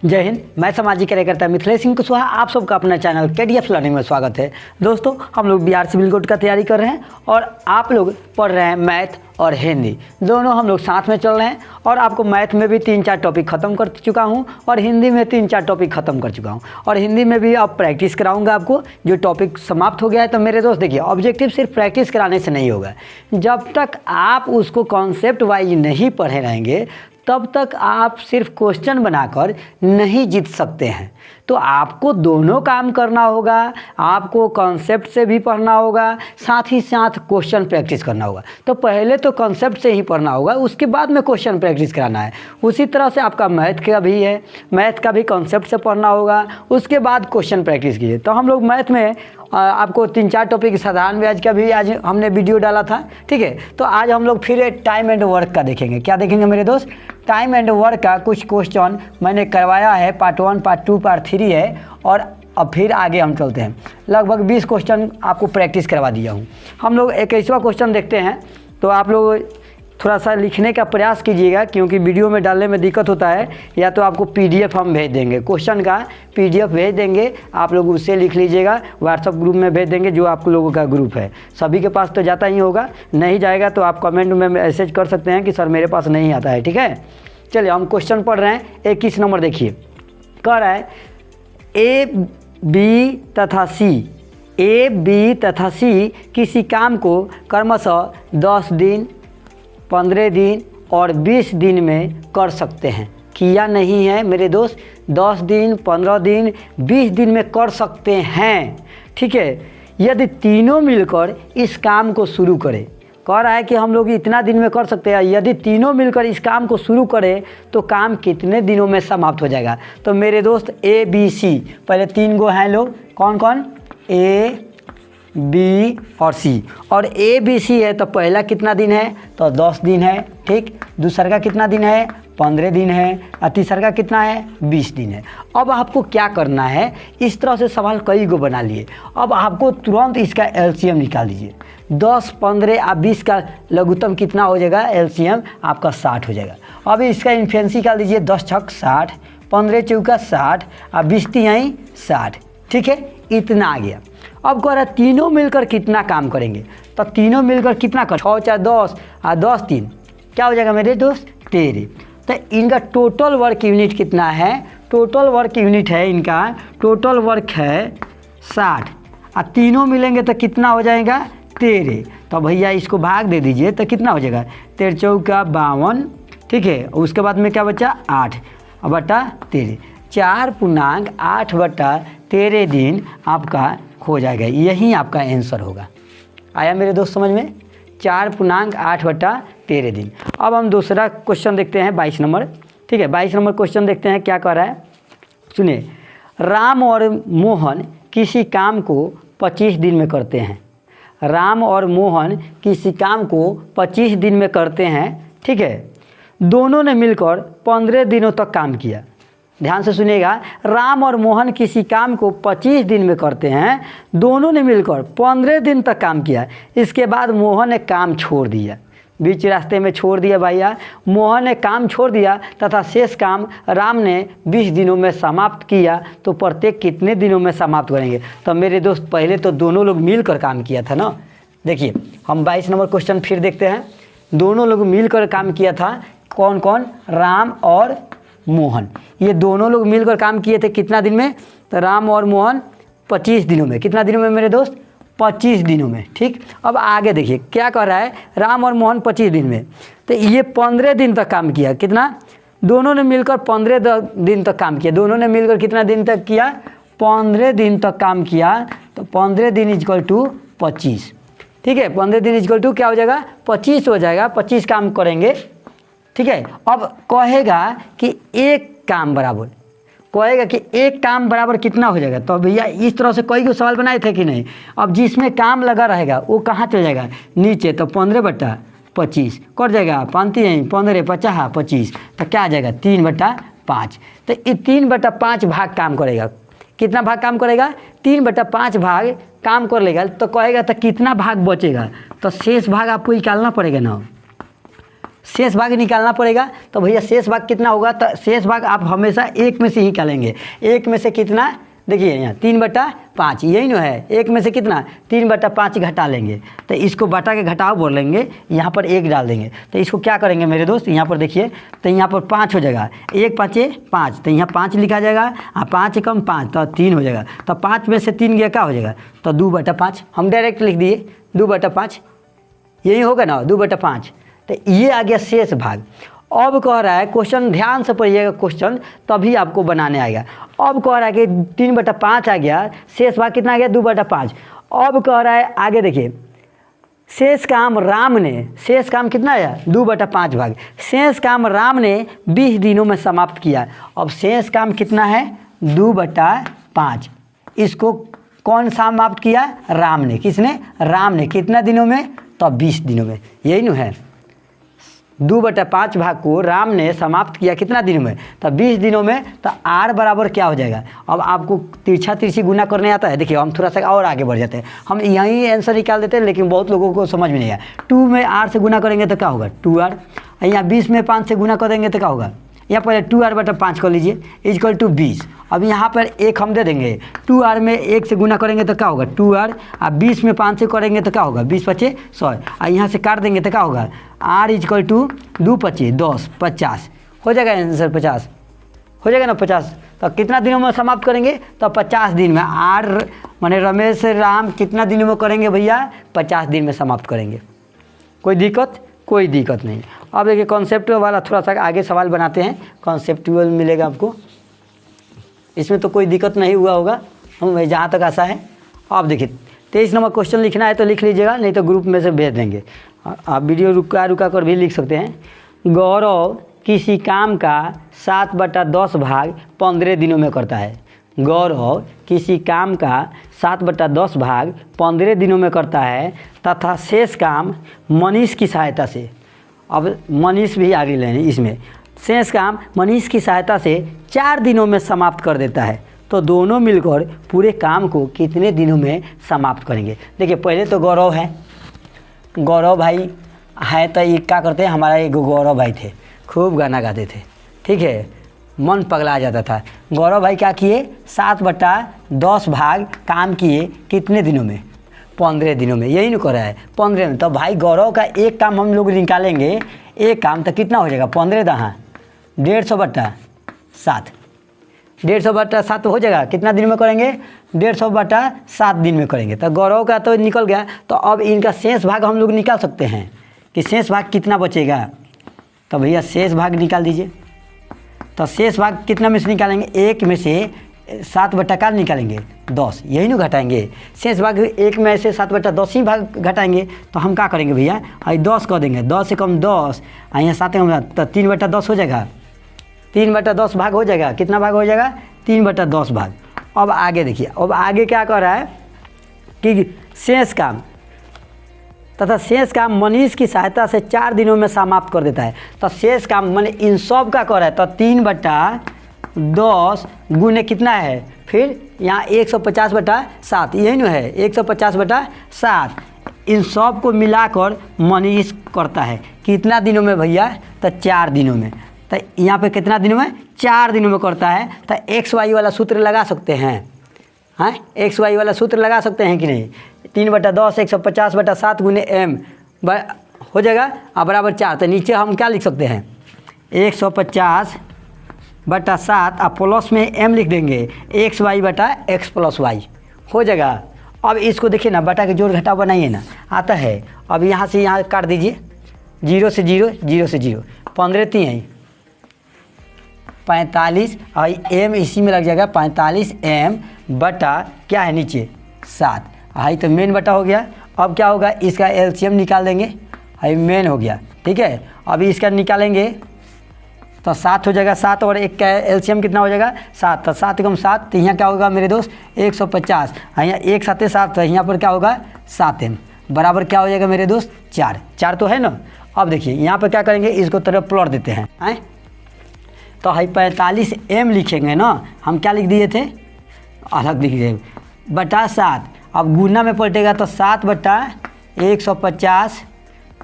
जय हिंद। मैं सामाजिक कार्यकर्ता मिथिलेश सिंह कुशवाहा, आप सबका अपना चैनल KDF लर्निंग में स्वागत है। दोस्तों, हम लोग बिहार सिविल कोड का तैयारी कर रहे हैं और आप लोग पढ़ रहे हैं मैथ और हिंदी, दोनों हम लोग साथ में चल रहे हैं। और आपको मैथ में भी 3-4 टॉपिक ख़त्म कर चुका हूं और हिंदी में 3-4 टॉपिक ख़त्म कर चुका हूं और हिंदी में भी अब प्रैक्टिस कराऊंगा आपको। जो टॉपिक समाप्त हो गया है, तो मेरे दोस्त देखिए, ऑब्जेक्टिव सिर्फ प्रैक्टिस कराने से नहीं होगा। जब तक आप उसको कॉन्सेप्ट वाइज नहीं पढ़े रहेंगे तब तक आप सिर्फ क्वेश्चन बनाकर नहीं जीत सकते हैं। तो आपको दोनों काम करना होगा, आपको कॉन्सेप्ट से भी पढ़ना होगा, साथ ही साथ क्वेश्चन प्रैक्टिस करना होगा। तो पहले तो कॉन्सेप्ट से ही पढ़ना होगा, उसके बाद में क्वेश्चन प्रैक्टिस कराना है। उसी तरह से आपका मैथ का भी है, मैथ का भी कॉन्सेप्ट से पढ़ना होगा, उसके बाद क्वेश्चन प्रैक्टिस कीजिए। तो हम लोग मैथ में आपको 3-4 टॉपिक साधारण ब्याज का भी आज हमने वीडियो डाला था, ठीक है। तो आज हम लोग फिर टाइम एंड वर्क का देखेंगे। क्या देखेंगे मेरे दोस्त? टाइम एंड वर्क का कुछ क्वेश्चन मैंने करवाया है, पार्ट 1, पार्ट 2, पार्ट 3 है। और अब फिर आगे हम चलते हैं। लगभग 20 क्वेश्चन आपको प्रैक्टिस करवा दिया हूँ। हम लोग 21वां क्वेश्चन देखते हैं। तो आप लोग थोड़ा सा लिखने का प्रयास कीजिएगा, क्योंकि वीडियो में डालने में दिक्कत होता है। या तो आपको PDF हम भेज देंगे, क्वेश्चन का PDF भेज देंगे, आप लोग उससे लिख लीजिएगा। व्हाट्सअप ग्रुप में भेज देंगे, जो आप लोगों का ग्रुप है। सभी के पास तो जाता ही होगा, नहीं जाएगा तो आप कमेंट में मैसेज कर सकते हैं कि सर मेरे पास नहीं आता है, ठीक है। चलिए हम क्वेश्चन पढ़ रहे हैं। 21 नंबर देखिए, कह रहा है A, B तथा C किसी काम को क्रमशः 10 दिन, 15 दिन और 20 दिन में कर सकते हैं। किया नहीं है मेरे दोस्त, 10 दिन, 15 दिन, 20 दिन में कर सकते हैं, ठीक है। यदि तीनों मिलकर इस काम को शुरू करें, कह रहा है कि हम लोग इतना दिन में कर सकते हैं। यदि तीनों मिलकर इस काम को शुरू करें तो काम कितने दिनों में समाप्त हो जाएगा? तो मेरे दोस्त A, B, C, पहले 3 गो हैं लोग, कौन कौन? A, B और C। और A, B, C है तो पहला कितना दिन है? तो 10 दिन है, ठीक। दूसरा का कितना दिन है? 15 दिन है। और तीसरा का कितना है? 20 दिन है। अब आपको क्या करना है, इस तरह से सवाल कई गो बना लिए। अब आपको तुरंत इसका LCM निकाल दीजिए। 10, 15 और 20 का लघुत्तम कितना हो जाएगा? LCM आपका 60 हो जाएगा। अब इसका इन्फिनिटी निकाल दीजिए। 10 छक 60, 15 चौका 60 और 20 तिहाई 60, ठीक है। इतना आ गया। अब कह रहा है तीनों मिलकर कितना काम करेंगे? तो तीनों मिलकर कितना कर, 6 4 10 और 10 3 क्या हो जाएगा मेरे दोस्त? 13। तो इनका टोटल वर्क यूनिट कितना है? टोटल वर्क यूनिट है इनका, टोटल वर्क है 60 और तीनों मिलेंगे तो कितना हो जाएगा? 13। तो भैया इसको भाग दे दीजिए तो कितना हो जाएगा? 13 चौका 52, ठीक है। उसके बाद में क्या बचा? 8 बटा 13, 4.8 बटा 13 दिन आपका हो जाएगा। यही आपका आंसर होगा। आया मेरे दोस्त समझ में? 4.8 बटा 13 दिन। अब हम दूसरा क्वेश्चन देखते हैं, 22 नंबर, ठीक है। 22 नंबर क्वेश्चन देखते हैं क्या कह रहा है, सुनिए। राम और मोहन किसी काम को 25 दिन में करते हैं। राम और मोहन किसी काम को 25 दिन में करते हैं, ठीक है। दोनों ने मिलकर 15 दिनों तक काम किया। ध्यान से सुनिएगा, राम और मोहन किसी काम को 25 दिन में करते हैं, दोनों ने मिलकर 15 दिन तक काम किया। इसके बाद मोहन ने काम छोड़ दिया, बीच रास्ते में छोड़ दिया भैया। मोहन ने काम छोड़ दिया तथा शेष काम राम ने 20 दिनों में समाप्त किया। तो प्रत्येक कितने दिनों में समाप्त करेंगे? तो मेरे दोस्त पहले तो दोनों लोग मिलकर काम किया था ना। देखिए हम 22 नंबर क्वेश्चन फिर देखते हैं। दोनों लोग मिलकर काम किया था, कौन कौन? राम और मोहन। ये दोनों लोग मिलकर काम किए थे कितना दिन में? तो राम और मोहन 25 दिनों में। कितना दिनों में मेरे दोस्त? 25 दिनों में, ठीक। अब आगे देखिए क्या कह रहा है, राम और मोहन 25 दिन में। तो ये 15 दिन तक काम किया। कितना? दोनों ने मिलकर 15 दिन तक काम किया। दोनों ने मिलकर कितना दिन तक किया? 15 दिन तक काम किया। तो 15 दिन इक्वल टू 25, ठीक है। 15 दिन इक्वल टू क्या हो जाएगा? 25 हो जाएगा। 25 काम करेंगे, ठीक है। अब कहेगा कि एक काम बराबर, कहेगा कि एक काम बराबर कितना हो जाएगा? तो भैया इस तरह से कोई सवाल बनाए थे कि नहीं? अब जिसमें काम लगा रहेगा वो कहाँ चल जाएगा? नीचे। तो 15 बटा 25 कट जाएगा, 5 3 15 50 25, तो क्या आ जाएगा? 3 बटा 5। तो ये 3 बटा 5 भाग काम करेगा। कितना भाग काम करेगा? 3 बटा 5 भाग काम कर लेगा। तो कहेगा तो कितना भाग बचेगा? तो शेष भाग आपको निकालना पड़ेगा ना। शेष भाग निकालना पड़ेगा। तो भैया शेष भाग कितना होगा, तो शेष भाग आप हमेशा एक में से ही निकालेंगे। एक में से कितना, देखिए यहाँ 3/5, यही ना है, एक में से कितना 3/5 घटा लेंगे, तो इसको बटा के घटाओ बोल लेंगे, यहाँ पर 1 डाल देंगे। तो इसको क्या करेंगे मेरे दोस्त, यहाँ पर देखिए, तो यहाँ पर 5 हो जाएगा, 1 5 5, तो यहाँ 5 लिखा जाएगा, 5 कम 5 तो 3 हो जाएगा। तो 5 में से 3 गया क्या हो जाएगा, तो 2/5, हम डायरेक्ट लिख दिए 2/5, यही होगा ना 2/5। तो ये आ गया शेष भाग। अब कह रहा है क्वेश्चन, ध्यान से पढ़िएगा क्वेश्चन, तभी आपको बनाने आएगा। अब कह रहा है कि 3/5 आ गया, शेष भाग कितना आ गया 2/5। अब कह रहा है आगे देखिए, शेष काम राम ने, शेष काम कितना आया 2/5 भाग, शेष काम राम ने 20 दिनों में समाप्त किया। अब शेष काम कितना है 2/5, इसको कौन समाप्त किया, राम ने। किसने, राम ने। कितना दिनों में, तो 20 दिनों में, यही न है। 2/5 भाग को राम ने समाप्त किया कितना दिनों में, तो 20 दिनों में। तो r बराबर क्या हो जाएगा, अब आपको तिरछा तिरछी गुना करने आता है। देखिए हम थोड़ा सा और आगे बढ़ जाते हैं, हम यहीं आंसर निकाल देते हैं, लेकिन बहुत लोगों को समझ में नहीं आया। 2 में r से गुना करेंगे तो क्या होगा 2r, यहाँ 20 में 5 से गुना कर देंगे तो क्या होगा, यहाँ पहले 2r/5 कर लीजिए इक्वल टू 20। अब यहाँ पर 1 हम दे देंगे, 2r में 1 से गुना करेंगे तो क्या होगा 2r, और 20 में 5 से करेंगे तो क्या होगा 20 5 100, और यहाँ से काट देंगे तो क्या होगा r इक्वल टू 2 5 10 50, हो जाएगा आंसर 50, हो जाएगा ना 50। तो कितना दिनों में समाप्त करेंगे, तो 50 दिन में। r माने रमेश राम कितना दिनों में करेंगे भैया, 50 दिन में समाप्त करेंगे। कोई दिक्कत, कोई दिक्कत नहीं। अब देखिए कॉन्सेप्टुअल वाला थोड़ा सा आगे सवाल बनाते हैं, कॉन्सेप्टुअल मिलेगा आपको, इसमें तो कोई दिक्कत नहीं हुआ होगा, हम जहाँ तक आशा है। अब देखिए 23 नंबर क्वेश्चन लिखना है तो लिख लीजिएगा, नहीं तो ग्रुप में से भेज देंगे, आप वीडियो रुका कर भी लिख सकते हैं। गौरव किसी काम का 7/10 भाग 15 दिनों में करता है। गौरव किसी काम का 7/10 भाग 15 दिनों में करता है तथा शेष काम मनीष की सहायता से, अब मनीष भी आगे लेने इसमें, शेष काम मनीष की सहायता से 4 दिनों में समाप्त कर देता है। तो दोनों मिलकर पूरे काम को कितने दिनों में समाप्त करेंगे। देखिए पहले तो गौरव है, गौरव भाई है, तो ये क्या करते हैं, हमारा एक गौरव भाई थे, खूब गाना गाते थे, ठीक है, मन पगला जाता था। गौरव भाई क्या किए, 7/10 भाग काम किए कितने दिनों में, 15 दिनों में, यही नहीं कर रहा है 15 में। तो भाई गौरव का एक काम हम लोग निकालेंगे, एक काम तो कितना हो जाएगा 15 दहाँ 150/7, 150/7 हो जाएगा। कितना दिन में करेंगे, 150/7 दिन में करेंगे। तो गौरव का तो निकल गया। तो अब इनका शेष भाग हम लोग निकाल सकते हैं कि शेष भाग कितना बचेगा। तो भैया शेष भाग निकाल दीजिए। तो शेष भाग कितना में से निकालेंगे, 1 में से 7/का निकालेंगे 10, यही ना घटाएंगे। शेष भाग 1 में से 7/10 ही भाग घटाएंगे। तो हम क्या करेंगे भैया, 10 कर देंगे, 10 से कम 10, यहाँ 7 कम, तो 3/10 हो जाएगा, 3/10 भाग हो जाएगा। कितना भाग हो जाएगा, 3/10 भाग। अब आगे देखिए, अब आगे क्या कर रहा है कि शेष काम तथा शेष काम मनीष की सहायता से 4 दिनों में समाप्त कर देता है। तो शेष काम मैंने इन सब का कर रहा है, तो 3/10 गुने कितना है, फिर यहाँ 150/7, यही ना है 150/7, इन सब को मिलाकर मनीष करता है कितना दिनों में भैया, तो 4 दिनों में। तो यहाँ पे कितना दिनों में, 4 दिनों में करता है। तो XY वाला सूत्र लगा सकते हैं, हाँ XY वाला सूत्र लगा सकते हैं कि नहीं, 3/10 150/7 गुने m हो जाएगा और बराबर 4। तो नीचे हम क्या लिख सकते हैं, 150/7 और प्लस में m लिख देंगे, XY/x + y हो जाएगा। अब इसको देखिए ना, बटा के जोड़ घटाव बनाइए ना, आता है। अब यहाँ से यहाँ काट दीजिए, 0 से 0, 0 से 0, 15 3 45 और m इसी में लग जाएगा 45m बटा क्या है नीचे 7, हाई तो मेन बटा हो गया। अब क्या होगा, इसका एलसीएम निकाल देंगे, हाई मेन हो गया, ठीक है। अभी इसका निकालेंगे तो 7 हो जाएगा, 7 और 1 का एलसीएम कितना हो जाएगा 7, तो 7 कम 7, तो यहाँ क्या होगा मेरे दोस्त 150, यहाँ 1 7 7, तो यहाँ पर क्या होगा 7m बराबर क्या हो जाएगा मेरे दोस्त 4 तो है ना। अब देखिए यहाँ पर क्या करेंगे, इसको तरफ प्लॉट देते हैं, तो हाई 45m लिखेंगे ना, हम क्या लिख दिए थे, अलग लिख दिए बटा 7। अब गुना में पलटेगा तो 7/150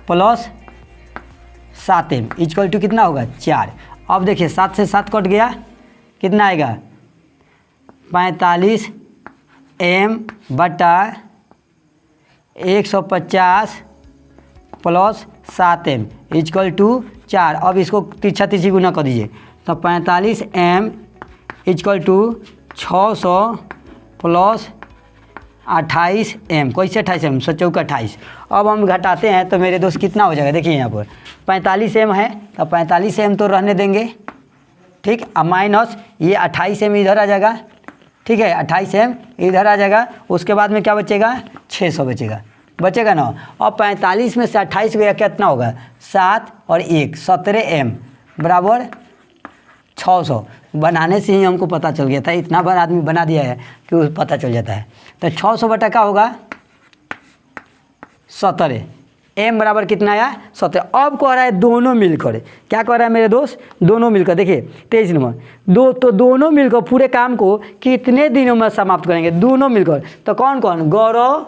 + 7m इक्वल टू कितना होगा 4। अब देखिए 7 से 7 कट गया, कितना आएगा 45m बटा 150 प्लस 7m इक्वल टू 4। अब इसको तिरछा तिरछी गुना कर दीजिए, तो 45m equal to 600 plus 28m, कैसे 28m 28। अब हम घटाते हैं तो मेरे दोस्त कितना हो जाएगा, देखिए यहाँ पर 45m है तो 45m तो रहने देंगे, ठीक। अब माइनस ये 28m इधर आ जाएगा, ठीक है, 28m इधर आ जाएगा। उसके बाद में क्या बचेगा 600 बचेगा ना। अब 45 में से 28 गया कितना होगा 7 और 1 17m बराबर 600। बनाने से ही हमको पता चल गया था, इतना बार आदमी बना दिया है कि पता चल जाता है। तो 600 बटा क्या होगा 17, m बराबर कितना आया 17। अब कह रहा है दोनों मिलकर, क्या कह रहा है मेरे दोस्त, दोनों मिलकर, देखिए 23 नंबर तो दोनों मिलकर पूरे काम को कितने दिनों में समाप्त करेंगे, दोनों मिलकर। तो कौन कौन, गौरव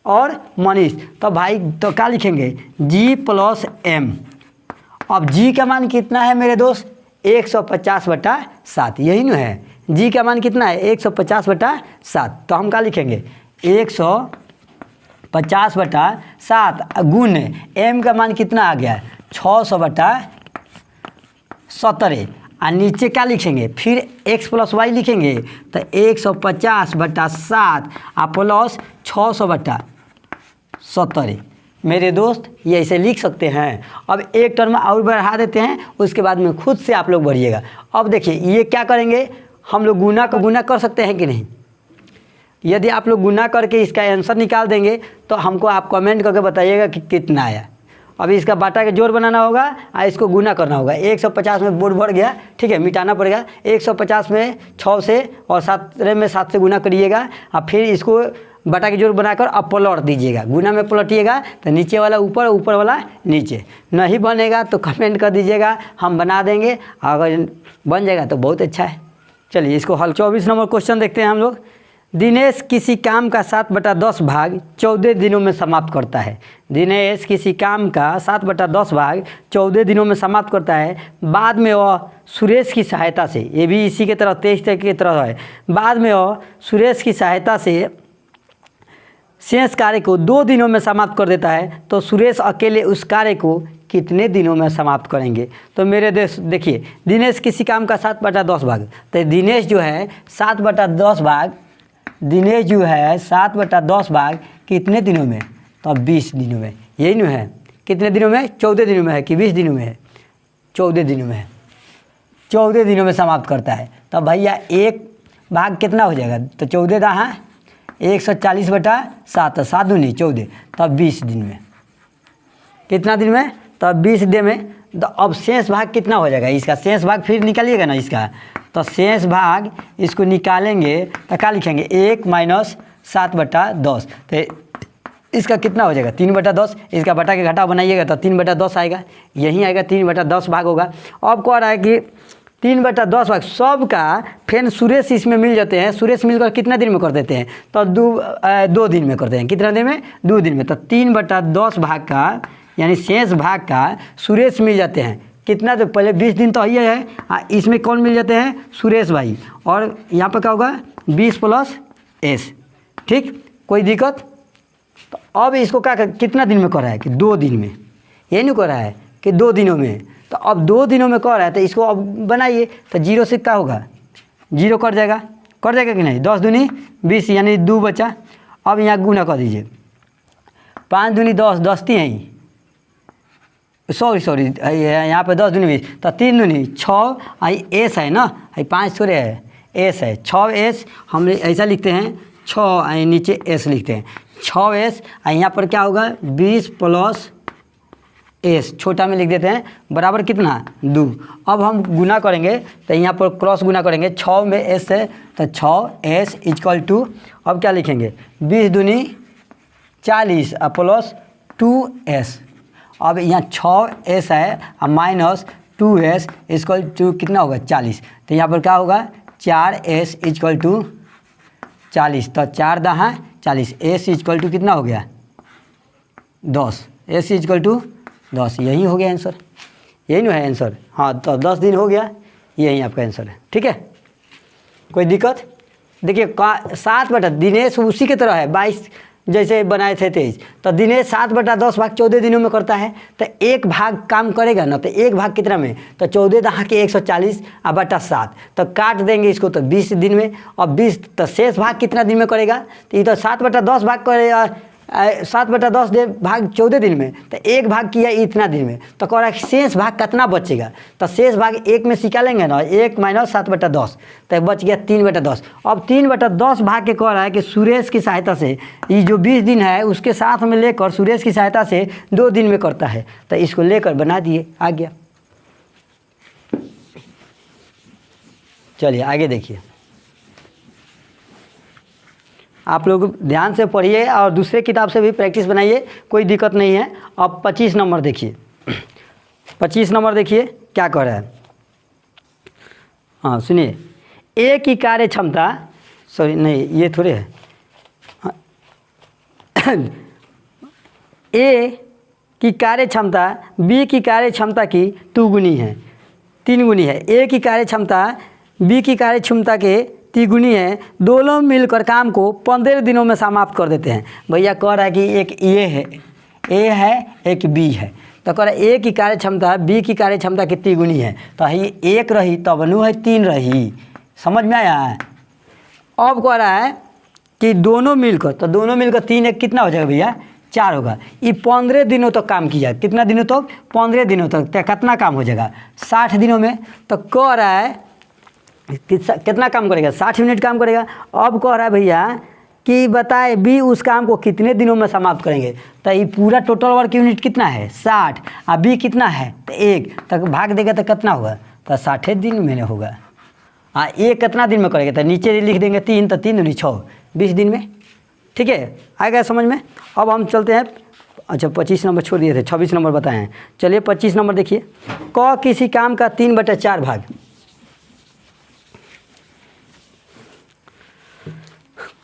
और मनीष। तो भाई तो क्या लिखेंगे g प्लस m। अब g का मान कितना है मेरे दोस्त 150 बटा 7, यही ना है, g का मान कितना है 150 बटा 7। तो हम क्या लिखेंगे 150 बटा 7 गुण m का मान कितना आ गया 600 बटा 17। और नीचे क्या लिखेंगे फिर x प्लस वाई लिखेंगे, तो 150 बटा 7 और प्लस 600 बटा 17। मेरे दोस्त ये ऐसे लिख सकते हैं। अब एक टर्म और बढ़ा देते हैं, उसके बाद में खुद से आप लोग बढ़िएगा। अब देखिए ये क्या करेंगे, हम लोग गुना कर सकते हैं कि नहीं। यदि आप लोग गुना करके इसका आंसर निकाल देंगे तो हमको आप कमेंट करके बताइएगा कि कितना आया। अभी इसका बाटा का जोड़ बनाना होगा और इसको गुना करना होगा। 150 में बोर्ड भर गया, ठीक है, मिटाना पड़ेगा। 150 में 6 से और 17 में 7 से गुना करिएगा और फिर इसको बटा के जोड़ बनाकर अब पलट दीजिएगा। गुना में पलटिएगा तो नीचे वाला ऊपर, ऊपर वाला नीचे। नहीं बनेगा तो कमेंट कर दीजिएगा, हम बना देंगे। अगर बन जाएगा तो बहुत अच्छा है। चलिए इसको हल 24 नंबर क्वेश्चन देखते हैं हम लोग। दिनेश किसी काम का 7/10 भाग 14 दिनों में समाप्त करता है। दिनेश किसी काम का 7/10 भाग 14 दिनों में समाप्त करता है। बाद में वह सुरेश की सहायता से, ये भी इसी के तरह 23 की तरह है, बाद में वह सुरेश की सहायता से शेष कार्य को 2 दिनों में समाप्त कर देता है। तो सुरेश अकेले उस कार्य को कितने दिनों में समाप्त करेंगे। तो मेरे देखिए दिनेश किसी काम का 7/10 भाग, तो दिनेश जो है 7/10 भाग, दिनेश जो है 7/10 भाग कितने दिनों में, तो 20 दिनों में। यही नहीं है, कितने दिनों में 14 दिनों में है कि 20 दिनों में है, 14 दिनों में है, 14 दिनों में समाप्त करता है। तो भैया एक भाग कितना हो जाएगा, तो 14 दहा 140/7, 7 दूनी 14, तब 20 दिन में। कितना दिन में, तब 20 दिन में। तो अब शेष भाग कितना हो जाएगा, इसका शेष भाग फिर निकालिएगा ना इसका। तो शेष भाग इसको निकालेंगे तो क्या लिखेंगे 1 माइनस 7/10। तो इसका कितना हो जाएगा 3/10। इसका बटा के घटाव बनाइएगा तो 3/10 आएगा, यही आएगा 3/10 भाग होगा। अब कह रहा है कि 3/10 भाग सब का फिर सुरेश इसमें मिल जाते हैं। सुरेश मिलकर कितना दिन में कर देते हैं, तो 2 दिन में करते हैं। कितना दिन में, 2 दिन में। तो 3/10 भाग का यानी शेष भाग का सुरेश मिल जाते हैं कितना, तो पहले 20 दिन तो ये है, इसमें कौन मिल जाते हैं सुरेश भाई। और यहाँ पर क्या होगा 20 प्लस एस, ठीक, कोई दिक्कत। तो अब इसको क्या कितना दिन में कर रहा है कि 2 दिन में, ये नहीं कर रहा है कि 2 दिनों में। तो अब 2 दिनों में कर रहा है तो इसको अब बनाइए, तो 0 से क्या होगा 0 कट जाएगा, कि नहीं। 10 दूनी 20 यानी 2 बचा। अब यहाँ गुना कर दीजिए, 5 दूनी 10, 10 3 सॉरी यहाँ पे 10 दूनी 20, तो 3 दूनी 6, आई एस है ना, आई 5 थोड़े है, एस है 6s। हम ऐसा लिखते हैं 6 आई नीचे एस लिखते हैं 6s। यहाँ पर क्या होगा 20 प्लस एस, छोटा में लिख देते हैं, बराबर कितना 2। अब हम गुना करेंगे तो यहाँ पर क्रॉस गुना करेंगे, 6 में एस है तो 6s इक्वल टू, अब क्या लिखेंगे 20 दूनी 40 प्लस 2s। अब यहाँ 6s है और माइनस 2s इक्वल टू कितना होगा 40। तो यहाँ पर क्या होगा 4s इक्वल टू 40, तो 4 दहा 40, s इक्वल टू कितना हो गया 10, s इक्वल टू 10, यही हो गया आंसर। यही ना है आंसर। हाँ, तो 10 दिन हो गया, यही आपका आंसर है। ठीक है, कोई दिक्कत? देखिए 7 बटा, दिनेश उसी की तरह है, 22 जैसे बनाए थे 23, तो दिनेश 7/10 भाग 14 दिनों में करता है। तो एक भाग काम करेगा ना, तो एक भाग कितना में, तो 14 दहा के 140 और बटा 7, तो काट देंगे इसको तो 20 दिन में, और 20 तो शेष भाग कितना दिन में करेगा, तो ये तो 7/10 भाग करेगा, 7/10 दे भाग 14 दिन में, तो एक भाग किया इतना दिन में, तो कह रहा है शेष भाग कितना बचेगा, तो शेष भाग एक में निकालेंगे ना, 1 - 7/10, तो बच गया 3/10। अब 3/10 भाग के कह रहा है कि सुरेश की सहायता से ये जो 20 दिन है उसके साथ में लेकर सुरेश की सहायता से 2 दिन में करता है, तो इसको लेकर बना दिए, आ गया। चलिए आगे देखिए, आप लोग ध्यान से पढ़िए और दूसरे किताब से भी प्रैक्टिस बनाइए, कोई दिक्कत नहीं है। अब 25 नंबर देखिए, 25 नंबर देखिए क्या कह रहा है। हाँ सुनिए, ए की कार्य क्षमता, सॉरी नहीं ये थोड़े है, ए की कार्य क्षमता बी की कार्य क्षमता की 2 गुनी है, 3 गुनी है। ए की कार्य क्षमता बी की कार्य क्षमता के 3 गुनी है, दोनों मिलकर काम को 15 दिनों में समाप्त कर देते हैं। भैया कह रहा है कि एक ए है एक बी है, तो कह रहा है ए की कार्य क्षमता बी की कार्य क्षमता कितनी गुनी है, तो ये 1 रही तब नु है 3 रही, समझ में आया है। अब कह रहा है कि दोनों मिलकर, तो दोनों मिलकर 3 1 कितना हो जाएगा भैया, 4 होगा। ये 15 दिनों तक काम किया, कितना दिनों तक, 15 दिनों तक, तो कितना काम हो जाएगा 60 दिनों में। तो कह रहा है कितना काम करेगा, 60 मिनट काम करेगा। अब कह रहा है भैया कि बताए बी उस काम को कितने दिनों में समाप्त करेंगे, तो ये पूरा टोटल वर्क यूनिट कितना है 60, और बी कितना है तो 1, तक भाग देगा तो कितना होगा, तो 60 दिन में होगा। हाँ, ए कितना दिन में करेगा, तो नीचे लिख देंगे 3, तो 3 दूनी 6, 20 दिन में। ठीक है, आएगा समझ में। अब हम चलते हैं, अच्छा 25 नंबर छोड़ दिए थे, 26 नंबर बताए हैं। चलिए 25 नंबर देखिए, क किसी काम का 3/4 भाग,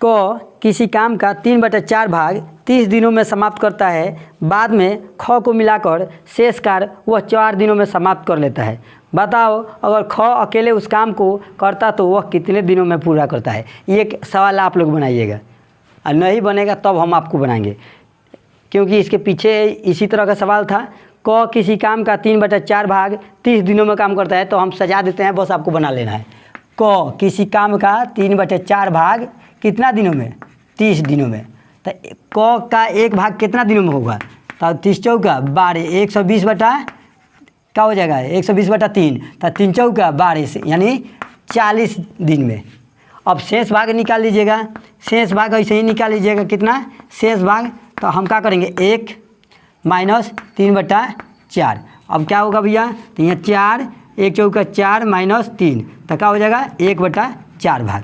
क किसी काम का 3/4 भाग 30 दिनों में समाप्त करता है, बाद में ख को मिलाकर शेष कार्य वह 4 दिनों में समाप्त कर लेता है। बताओ अगर ख अकेले उस काम को करता तो वह कितने दिनों में पूरा करता है। ये सवाल आप लोग बनाइएगा, और नहीं बनेगा तब हम आपको बनाएंगे, क्योंकि इसके पीछे इसी तरह का सवाल था। क किसी काम का 3/4 भाग 30 दिनों में काम करता है, तो हम सजा देते हैं, बस आपको बना लेना है। क किसी काम का 3/4 भाग कितना दिनों में, 30 दिनों में, तो क का एक भाग कितना दिनों में होगा, तो 30 चौका 12, 120 बटा क्या हो जाएगा 120/3, तो 3 चौका 12 से यानी 40 दिन में। अब शेष भाग निकाल लीजिएगा, शेष भाग ऐसे ही निकाल लीजिएगा, कितना शेष भाग, तो हम क्या करेंगे 1 - 3/4। अब क्या होगा भैया, तो यहाँ 4, 1 चौका 4 - 3, तो क्या हो जाएगा 1/4 भाग।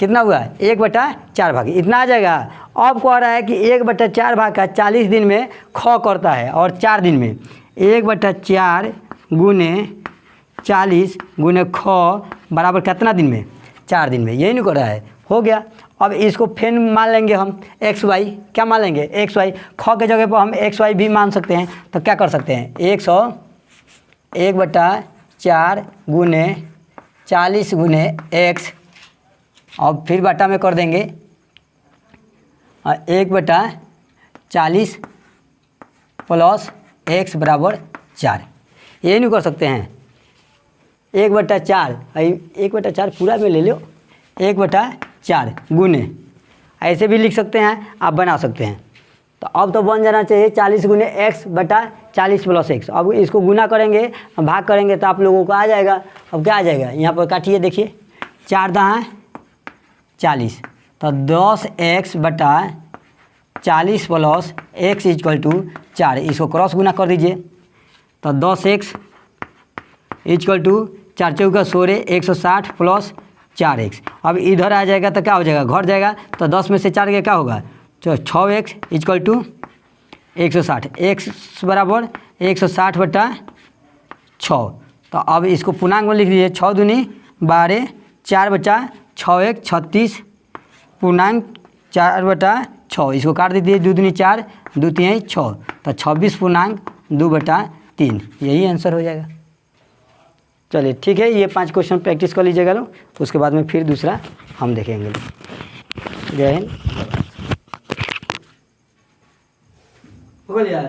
कितना हुआ 1/4 भाग, इतना आ जाएगा। अब कह रहा है कि 1/4 भाग का 40 दिन में ख करता है और 4 दिन में, 1/4 गुने 40 गुने ख बराबर कितना दिन में, 4 दिन में, यही नहीं कर रहा है, हो गया। अब इसको फिर मान लेंगे हम एक्स वाई, क्या मान लेंगे एक्स वाई, ख के जगह पर हम एक्स वाई भी मान सकते हैं। तो क्या कर सकते हैं 1/4 गुने 40 गुने एक्स, और फिर बटा में कर देंगे 1/40 प्लस एक्स बराबर 4, ये नहीं कर सकते हैं 1/4, 1/4 पूरा में ले लो, 1/4 गुने, ऐसे भी लिख सकते हैं, आप बना सकते हैं। तो अब तो बन जाना चाहिए 40 गुने एक्स बटा 40 प्लस एक्स। अब इसको गुना करेंगे, भाग करेंगे, तो आप लोगों को आ जाएगा। अब क्या आ जाएगा, यहाँ पर काटिए, देखिए 4 दहा 40, तो 10x बटा 40 प्लस x = 4, इसको क्रॉस गुना कर दीजिए, तो 10x = 4 चौका 16, 160 प्लस 4x। अब इधर आ जाएगा तो क्या हो जाएगा, घट जाएगा, तो 10 में से 4 गया क्या होगा, तो 6x = 160, x बराबर 160/6। तो अब इसको पूर्णांक में लिख दीजिए, 6 दूनी 12, 4 बचा 6 1 36 पूर्णांक 4/6, इसको काट दीजिए, 2 दूनी 4, 2 3 6, तो 26 पूर्णांक 2/3 3, यही आंसर हो जाएगा। चलिए ठीक है, ये 5 क्वेश्चन प्रैक्टिस कर लीजिएगा लोग, उसके बाद में फिर दूसरा हम देखेंगे। जय हिंद। हो गया।